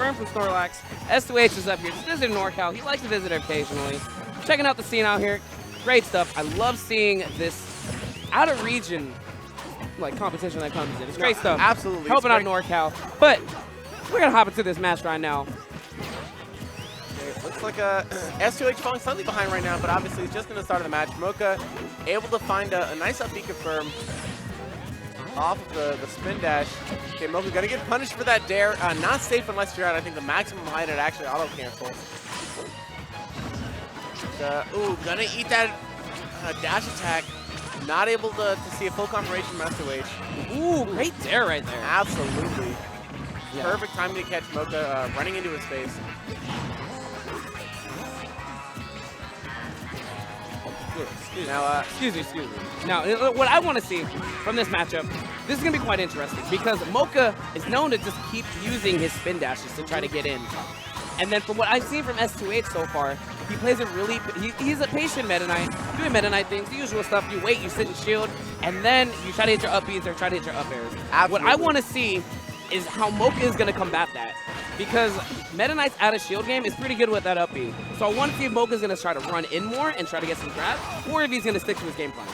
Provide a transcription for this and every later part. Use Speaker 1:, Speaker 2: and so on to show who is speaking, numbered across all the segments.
Speaker 1: confirmed from Snorlax. S2H is up here, just visiting NorCal. He likes to visit occasionally. Checking out the scene out here. Great stuff. I love seeing this out-of-region like competition that comes in. It's great stuff.
Speaker 2: Absolutely.
Speaker 1: Helping out NorCal. But we're going to hop into this match right now.
Speaker 2: Okay, looks like S2H falling slightly behind right now, but obviously it's just in the start of the match. Mocha able to find a nice up B confirm off of the spin dash. Okay, Mocha gonna get punished for that dare. Not safe unless you're at, I think, the maximum height. It actually auto-cancels. Ooh, gonna eat that dash attack. Not able to see a full confirmation from S2H.
Speaker 1: Ooh, great dare right there.
Speaker 2: Absolutely.
Speaker 1: Yeah.
Speaker 2: Perfect timing to catch Mocha running into his face.
Speaker 1: Excuse me. Now, what I want to see from this matchup, this is going to be quite interesting because Mocha is known to just keep using his spin dashes to try to get in. And then from what I've seen from S2H so far, he plays a really, he's a patient Meta Knight, doing Meta Knight things, the usual stuff. You wait, you sit and shield, and then you try to hit your up Bs or try to hit your up airs.
Speaker 2: Absolutely.
Speaker 1: What I want to see is how Mocha is going to combat that. Because Meta Knight's out of shield game is pretty good with that up B. So I want to see if Mocha's going to try to run in more and try to get some grabs, or if he's going to stick to his game plan.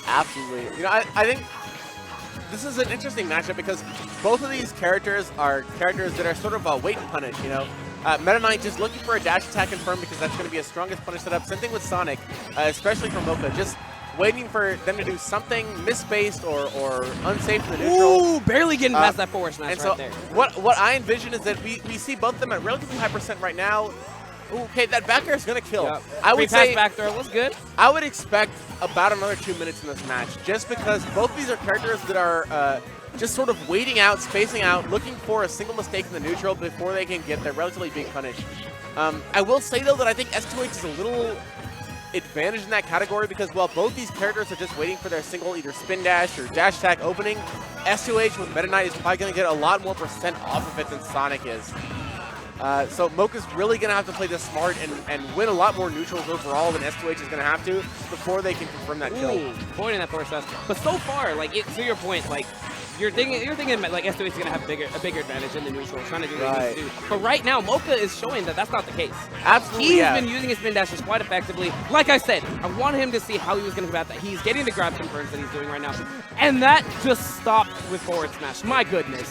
Speaker 2: Absolutely. You know, I think this is an interesting matchup because both of these characters are characters that are sort of wait and punish, you know. Meta Knight just looking for a dash attack confirmed because that's going to be his strongest punish setup. Same thing with Sonic, especially from Mocha. Just waiting for them to do something misspaced or unsafe in the neutral.
Speaker 1: Ooh, barely getting past that forward smash
Speaker 2: and
Speaker 1: right
Speaker 2: so
Speaker 1: there.
Speaker 2: What I envision is that we see both of them at relatively high percent right now. Ooh, okay, that back air is going to kill.
Speaker 1: Yep.
Speaker 2: I would say
Speaker 1: back throw was good.
Speaker 2: I would expect about another 2 minutes in this match, just because both of these are characters that are just sort of waiting out, spacing out, looking for a single mistake in the neutral before they can get their relatively big punish. I will say, though, that I think S2H is a little advantage in that category because while both these characters are just waiting for their single either spin dash or dash attack opening, S2H with Meta Knight is probably going to get a lot more percent off of it than Sonic is. So Mocha's really going to have to play this smart and win a lot more neutrals overall than S2H is going to have to before they can confirm that kill.
Speaker 1: Ooh, avoiding that force smash. But so far, like to your point, like you're thinking like S2H is going to have a bigger advantage in the neutral, trying to do what he needs to do. But right now, Mocha is showing that that's not the case.
Speaker 2: Absolutely,
Speaker 1: He's been using his spin dashes quite effectively. Like I said, I wanted him to see how he was going to combat that. He's getting the grab confirms that he's doing right now. And that just stopped with forward smash. My goodness.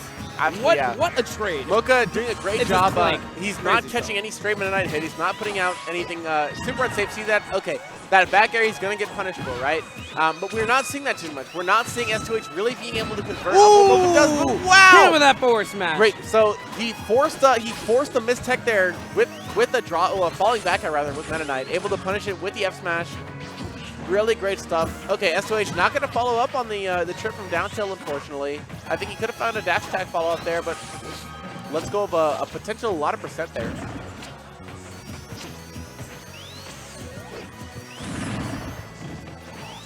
Speaker 1: What a trade.
Speaker 2: Mocha doing a great job. He's not catching
Speaker 1: stuff.
Speaker 2: any straight Meta Knight hit. He's not putting out anything super unsafe. See that? Okay, that back air he's going to get punishable, right? But we're not seeing that too much. We're not seeing S2H really being able to convert. Mocha does. Wow!
Speaker 1: Hit him with that forward smash.
Speaker 2: Great. So he forced the mistech there with the draw, well, falling back air rather with Meta Knight, able to punish it with the F smash. Really great stuff. Okay, S2H not going to follow up on the trip from down tilt, unfortunately. I think he could have found a dash attack follow-up there, but let's go of a potential lot of percent there.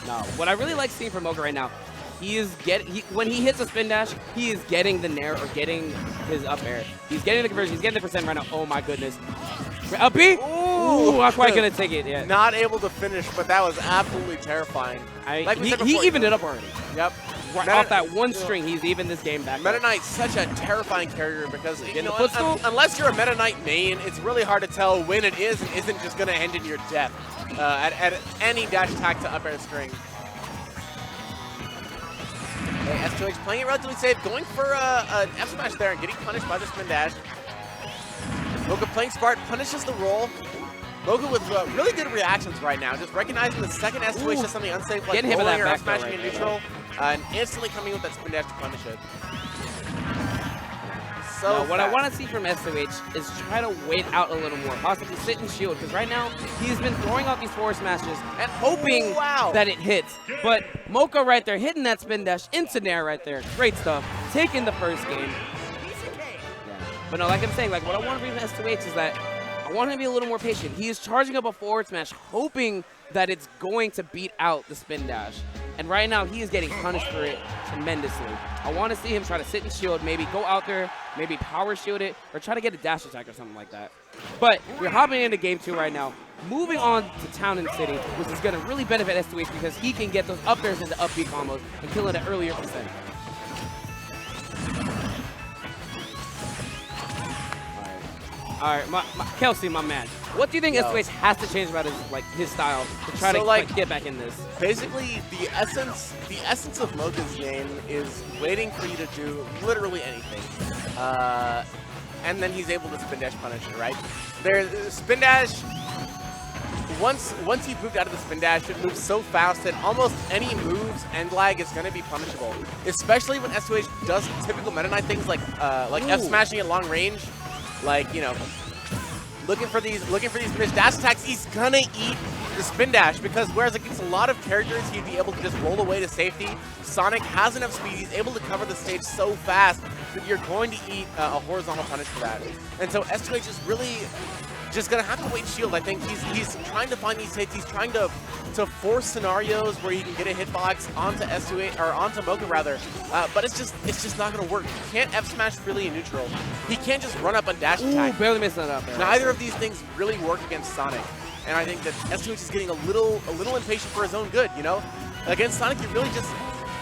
Speaker 1: No, what I really like seeing from Mocha right now, when he hits a spin dash, he is getting the nair or getting his up air. He's getting the conversion. He's getting the percent right now. Oh my goodness. Up B? Ooh, not quite gonna take it yet.
Speaker 2: Not able to finish, but that was absolutely terrifying.
Speaker 1: He evened it up already.
Speaker 2: Yep.
Speaker 1: Right off that one string, he's evened this game back.
Speaker 2: Meta Knight's such a terrifying character because you know,
Speaker 1: footstool?
Speaker 2: unless you're a Meta Knight main, it's really hard to tell when it is and isn't just gonna end in your death at any dash attack to up air string. Okay, S2H playing it relatively safe, going for an F smash there and getting punished by the spin dash. Mocha playing smart, punishes the roll. Mocha with really good reactions right now, just recognizing the second S2H does something unsafe like rolling or F smashing in neutral, and instantly coming with that spin dash to punish it. So
Speaker 1: what I want to see from S2H is try to wait out a little more, possibly sit and shield, because right now he's been throwing out these forward smashes and hoping that it hits. But Mocha right there hitting that spin dash into nair right there. Great stuff. Taking the first game. But no, like I'm saying, like what I want to bring from S2H is that I want him to be a little more patient. He is charging up a forward smash, hoping that it's going to beat out the spin dash. And right now, he is getting punished for it tremendously. I want to see him try to sit and shield, maybe go out there, maybe power shield it, or try to get a dash attack or something like that. But we're hopping into game 2 right now. Moving on to Town and City, which is going to really benefit S2H because he can get those up airs into up B combos and kill it at earlier percent. All right, Kelsey, my man. What do you think S2H has to change about his style to try to get back in this?
Speaker 2: Basically, the essence of Mocha's game is waiting for you to do literally anything, and then he's able to spin dash punish it. Right? There's spin dash. Once you've moved out of the spin dash, it moves so fast that almost any moves end lag is going to be punishable. Especially when S2H does typical Meta Knight things like F smashing at long range, like looking for these mid dash attacks. He's gonna eat the spin dash because whereas against a lot of characters he'd be able to just roll away to safety, Sonic has enough speed. He's able to cover the stage so fast that you're going to eat a horizontal punish for that. And so S2H is really just gonna have to wait shield. I think he's trying to find these hits. He's trying to force scenarios where he can get a hitbox onto S2H or onto Mocha rather, but it's just not gonna work. He can't F smash freely in neutral. He can't just run up and dash attack.
Speaker 1: Ooh, barely missed that up there.
Speaker 2: Neither of these things really work against Sonic, and I think that S2H is getting a little impatient for his own good. You know, against Sonic, you really just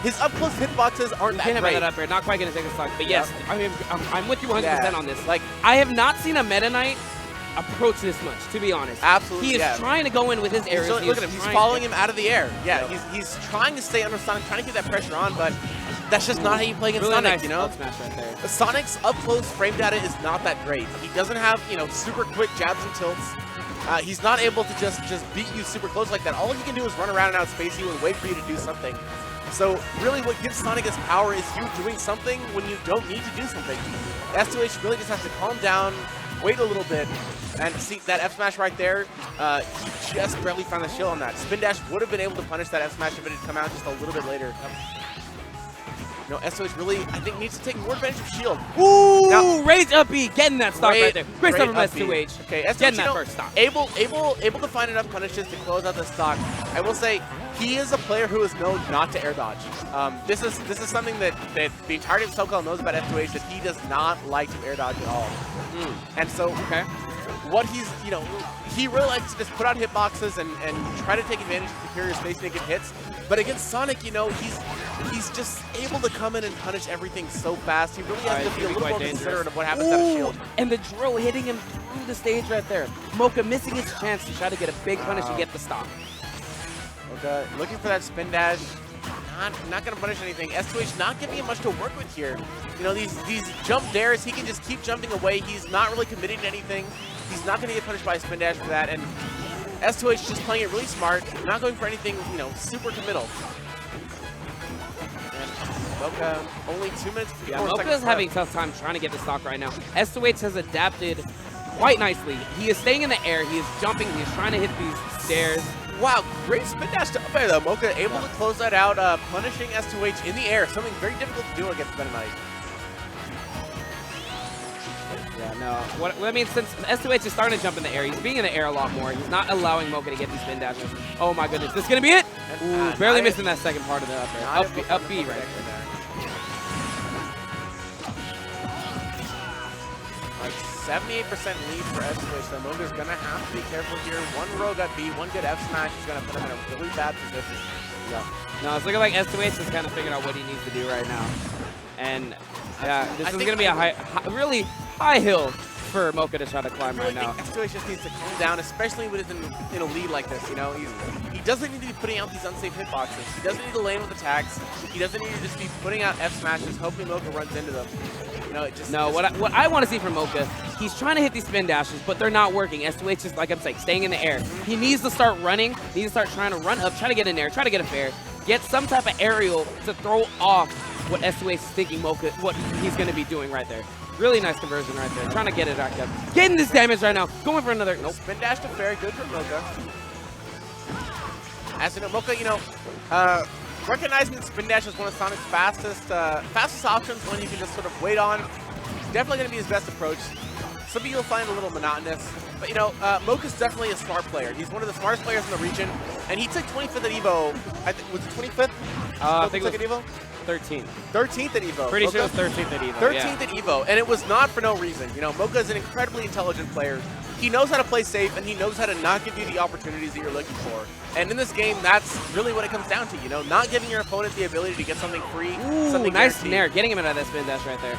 Speaker 2: his up close hitboxes aren't that great.
Speaker 1: That up here. Not quite gonna take a stock, but yes, I mean I'm with you 100% on this. Like I have not seen a Meta Knight approach this much, to be honest.
Speaker 2: Absolutely,
Speaker 1: he is trying to go in with his aerials.
Speaker 2: Look at him, he's following him out of the air. Yeah, he's trying to stay under Sonic, trying to get that pressure on, but that's just not how you play against Sonic,
Speaker 1: nice
Speaker 2: you know?
Speaker 1: Smash right there.
Speaker 2: Sonic's up-close frame data is not that great. He doesn't have, super quick jabs and tilts. He's not able to just beat you super close like that. All he can do is run around and outspace you and wait for you to do something. So really what gives Sonic his power is you doing something when you don't need to do something. S2H really just has to calm down, wait a little bit, and see that F smash right there. He just barely found the shield on that. Spin dash would have been able to punish that F smash if it had come out just a little bit later. S2H really, I think, needs to take more advantage of shield.
Speaker 1: Ooh, now, rage up B, getting that stock right there. Great stuff from S2H.
Speaker 2: Okay, S2H,
Speaker 1: getting that first stock.
Speaker 2: Able to find enough punishes to close out the stock. I will say, he is a player who is known not to air dodge. This is something that the entirety of SoCal knows about S2H, that he does not like to air dodge at all. And so, what he's, he really likes to just put out hitboxes and try to take advantage of superior space naked hits. But against Sonic, he's just able to come in and punish everything so fast. He really has to be a little more considerate of what happens out of shield.
Speaker 1: And the drill hitting him through the stage right there. Mocha missing his chance to try to get a big punish and get the stop.
Speaker 2: Okay, looking for that spin dash. Not going to punish anything. S2H not giving him much to work with here. These jump dares, he can just keep jumping away. He's not really committing to anything. He's not going to get punished by a spin dash for that. And S2H just playing it really smart, not going for anything, super committal. And Mocha, only 2 minutes.
Speaker 1: Yeah, Mocha's having a tough time trying to get the stock right now. S2H has adapted quite nicely. He is staying in the air. He is jumping. He is trying to hit these stairs.
Speaker 2: Wow, great spin dash to up air though. Mocha able to close that out, punishing S2H in the air, something very difficult to do against Meta Knight.
Speaker 1: Yeah, no. I mean, since S2H is starting to jump in the air, he's being in the air a lot more. He's not allowing Mocha to get these spin dashes. Oh my goodness, this is gonna be it? Ooh, barely missing that second part of the up air. Up B right there.
Speaker 2: 78% lead for S2H, so Mocha's going to have to be careful here. One rogue at B, one good F smash is going to put him in a really bad position.
Speaker 1: No, it's looking like S2H is kind of figuring out what he needs to do right now. And yeah, this is going to be a really high hill for Mocha to try to climb right now.
Speaker 2: S2H just needs to calm down, especially when he's in a lead like this. He doesn't need to be putting out these unsafe hitboxes. He doesn't need to land with attacks. He doesn't need to just be putting out F smashes, hoping Mocha runs into them.
Speaker 1: What I want to see from Mocha, he's trying to hit these spin dashes, but they're not working. S2H is, like I'm saying, staying in the air. He needs to start running. He needs to start trying to run up, try to get in there, try to get a fair, get some type of aerial to throw off what S2H is thinking Mocha, what he's going to be doing right there. Really nice conversion right there. Trying to get it back up. Getting this damage right now. Going for another. Nope.
Speaker 2: Spin dash to fair. Good for Mocha. As you know, Mocha, recognizing that spin dash is one of Sonic's fastest options, one you can just sort of wait on. Definitely going to be his best approach. Some people find it a little monotonous, but Mocha's definitely a smart player. He's one of the smartest players in the region, and he took 25th at EVO. Was it 25th?
Speaker 1: I think it was
Speaker 2: at EVO.
Speaker 1: 13th.
Speaker 2: 13th at EVO.
Speaker 1: Pretty sure it was 13th at EVO.
Speaker 2: 13th at EVO, and it was not for no reason. Mocha is an incredibly intelligent player. He knows how to play safe, and he knows how to not give you the opportunities that you're looking for. And in this game, that's really what it comes down to, not giving your opponent the ability to get something free, something
Speaker 1: nice snare, getting him out of that spin dash right there.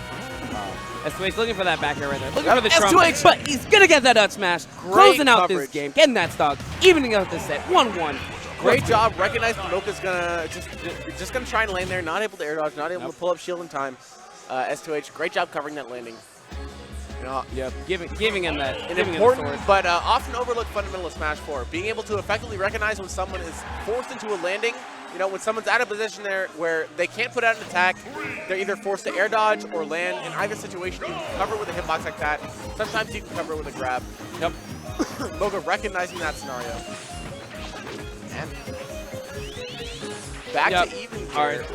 Speaker 1: S2H looking for that back air right there. Looking for the trump,
Speaker 2: S2H!
Speaker 1: but he's going to get that up smash.
Speaker 2: Great
Speaker 1: Closing out
Speaker 2: coverage.
Speaker 1: this game, getting that stock, evening out this set, 1-1.
Speaker 2: Great job. Recognizing Mocha's gonna just gonna try and land there. Not able to air dodge. Not able to pull up shield in time. S2H, great job covering that landing. You know,
Speaker 1: Giving him that.
Speaker 2: an
Speaker 1: giving
Speaker 2: important
Speaker 1: him the sword.
Speaker 2: but often overlooked fundamental of Smash 4. Being able to effectively recognize when someone is forced into a landing. You know, when someone's out of position there where they can't put out an attack, they're either forced to air dodge or land. In either situation, you can cover with a hitbox like that. Sometimes you can cover with a grab.
Speaker 1: Yep.
Speaker 2: Mocha recognizing that scenario. And back to even here.
Speaker 1: All right.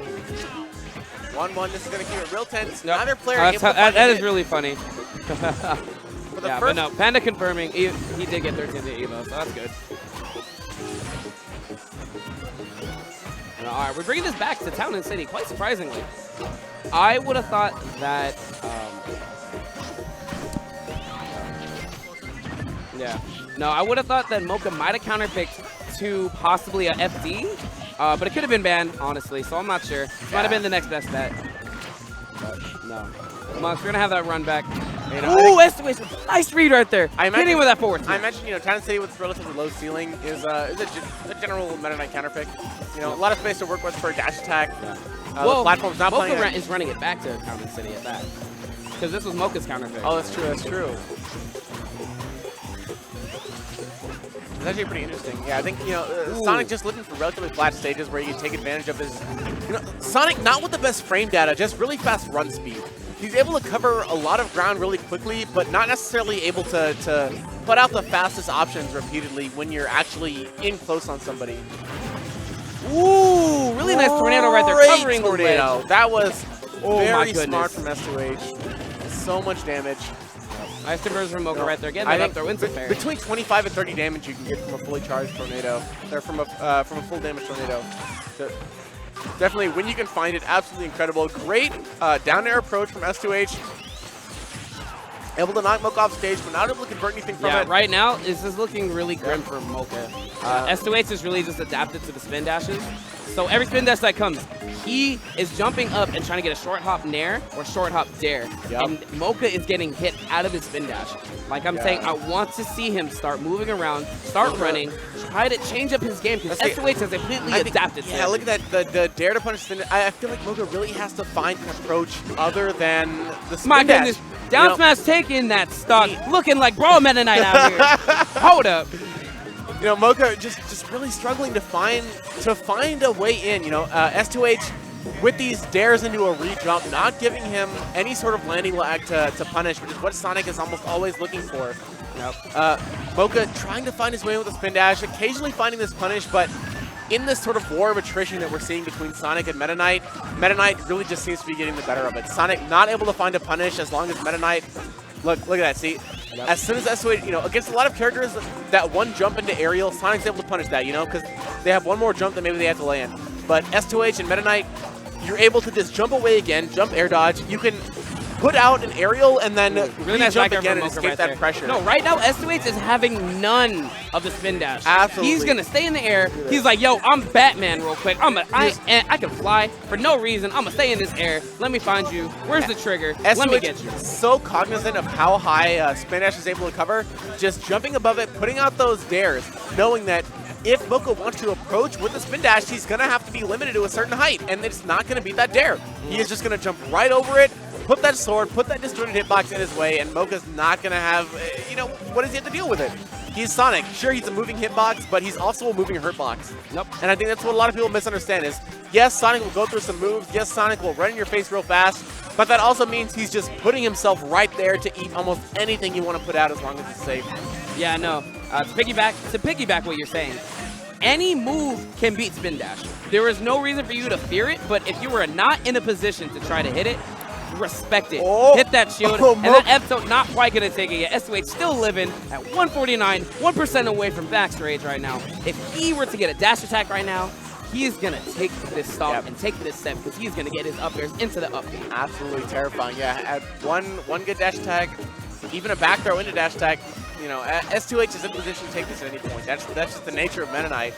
Speaker 2: 1-1, this is going to keep it real tense.
Speaker 1: Yep.
Speaker 2: Neither player able to find
Speaker 1: that
Speaker 2: a
Speaker 1: is
Speaker 2: hit.
Speaker 1: really funny.
Speaker 2: For the
Speaker 1: Yeah, but
Speaker 2: first
Speaker 1: no, Panda confirming he did get 13 to Evo, so that's good. And, all right, we're bringing this back to Town and City, quite surprisingly. I would have thought that, yeah. No, I would have thought that Mocha might have counterpicked to possibly a FD, but it could have been banned, honestly, so I'm not sure. It might have been the next best bet. But no. Monks, we're going to have that run back. Ooh, S2H, nice read right there. Hitting with that forward.
Speaker 2: I mentioned, you know, Town City with relatively low ceiling is a general Meta Knight counterpick. You know, a lot of space to work with for a dash attack.
Speaker 1: Yeah.
Speaker 2: The platform's not
Speaker 1: Mocha
Speaker 2: playing.
Speaker 1: is running it back to Town and City at that. Because this was Mocha's counterpick.
Speaker 2: Oh, that's true. That's true. It's actually pretty interesting. Yeah, I think, you know, Sonic just looking for relatively flat stages where you can take advantage of his, you know, Sonic not with the best frame data, just really fast run speed. He's able to cover a lot of ground really quickly, but not necessarily able to put out the fastest options repeatedly when you're actually in close on somebody.
Speaker 1: Ooh, really nice tornado right there, covering
Speaker 2: tornado.
Speaker 1: the ledge.
Speaker 2: That was very
Speaker 1: goodness.
Speaker 2: smart from S2H. So much damage.
Speaker 1: Nice conversion from Mocha right there. Getting
Speaker 2: I
Speaker 1: that up
Speaker 2: think
Speaker 1: throw into fair.
Speaker 2: between 25 and 30 damage you can get from a fully charged tornado, or from a full damage tornado. So definitely, when you can find it, absolutely incredible. Great down air approach from S2H. Able to knock Mocha off stage, but not able to convert anything from it.
Speaker 1: Right now, this is looking really grim for Mocha. S2H is really just adapted to the spin dashes. So every spin dash that comes, he is jumping up and trying to get a short hop nair or short hop dare.
Speaker 2: Yep.
Speaker 1: And Mocha is getting hit out of his spin dash. Like I'm saying, I want to see him start moving around, start running, try to change up his game because S2H has completely adapted to it.
Speaker 2: Yeah, look at that, the dare to punish spin. I feel like Mocha really has to find an approach other than the spin
Speaker 1: My
Speaker 2: dash.
Speaker 1: goodness, down smash taking that stock, looking like Brawl Meta Knight out here. Hold up.
Speaker 2: You know, Mocha just really struggling to find a way in. You know, S2H with these dares into a re-jump, not giving him any sort of landing lag to punish, which is what Sonic is almost always looking for.
Speaker 1: Yep.
Speaker 2: Mocha trying to find his way with a spin dash, occasionally finding this punish, but in this sort of war of attrition that we're seeing between Sonic and Meta Knight really just seems to be getting the better of it. Sonic not able to find a punish as long as Meta Knight. Look at that, see? Yep. As soon as S2H, you know, against a lot of characters, that one jump into aerial, Sonic's able to punish that, you know, because they have one more jump that maybe they have to land. But S2H and Meta Knight, you're able to just jump away again, jump air dodge. You can put out an aerial and then
Speaker 1: really nice
Speaker 2: jump
Speaker 1: back
Speaker 2: again and
Speaker 1: Mocha
Speaker 2: escape that pressure.
Speaker 1: No, right now S2H is having none of the spin dash.
Speaker 2: Absolutely.
Speaker 1: He's gonna stay in the air. He's like, yo, I'm Batman real quick. I can fly for no reason. I'm gonna stay in this air. Let me find you. Where's the trigger? Let me get you.
Speaker 2: So cognizant of how high spin dash is able to cover, just jumping above it, putting out those dares, knowing that if Mocha wants to approach with a spin dash, he's going to have to be limited to a certain height, and it's not going to beat that dare. He is just going to jump right over it, put that sword, put that distorted hitbox in his way, and Mocha's not going to have, you know, what does he have to deal with it? He's Sonic. Sure, he's a moving hitbox, but he's also a moving hurtbox.
Speaker 1: Nope.
Speaker 2: And I think that's what a lot of people misunderstand is, yes, Sonic will go through some moves, yes, Sonic will run in your face real fast, but that also means he's just putting himself right there to eat almost anything you want to put out as long as it's safe.
Speaker 1: Yeah, no. To piggyback what you're saying, any move can beat spin dash. There is no reason for you to fear it, but if you were not in a position to try to hit it, respect it.
Speaker 2: Oh.
Speaker 1: Hit that shield, and that F-tilt not quite going to take it yet. S2H still living at 149, 1% away from backstage right now. If he were to get a dash attack right now, he is going to take this stop and take this step because he's going to get his up airs into the up.
Speaker 2: Absolutely terrifying. Yeah, at one good dash attack, even a back throw into dash attack, you know, S2H is in position to take this at any point. That's just the nature of Meta Knight.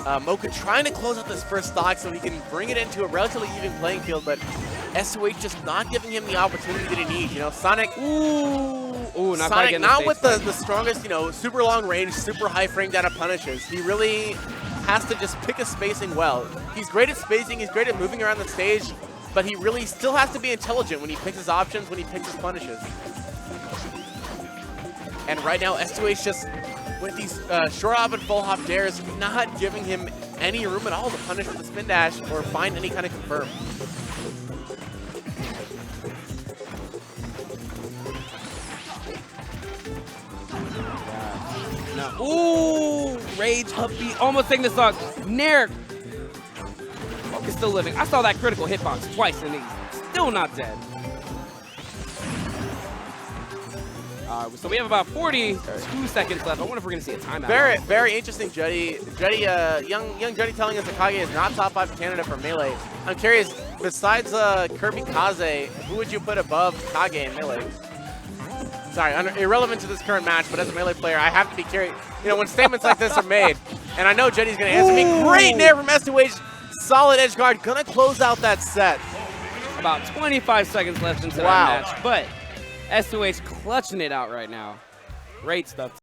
Speaker 2: Mocha trying to close out this first stock so he can bring it into a relatively even playing field, but S2H just not giving him the opportunity that he needs. You know, Sonic,
Speaker 1: not
Speaker 2: Sonic not with the strongest, you know, super long range, super high frame data punishes. He really has to just pick his spacing well. He's great at spacing, he's great at moving around the stage, but he really still has to be intelligent when he picks his options, when he picks his punishes. And right now, S2H just, with these short hop and full hop dares, not giving him any room at all to punish with the spin dash or find any kind of confirm.
Speaker 1: No. Ooh, rage up B, almost taking the stock. Nair is still living. I saw that critical hitbox twice and he's still not dead. So we have about 42 seconds left. I wonder if we're going to see a timeout.
Speaker 2: Very interesting, Juddy. Young Juddy telling us that Kage is not top 5 candidate for Melee. I'm curious, besides Kirby Kaze, who would you put above Kage in Melee? Sorry, irrelevant to this current match, but as a Melee player, I have to be curious. You know, when statements like this are made, and I know Juddy's going to answer me. Great nair from S2H. Solid edge guard. Going to close out that set.
Speaker 1: About 25 seconds left into that match, but S2H clutching it out right now. Great stuff.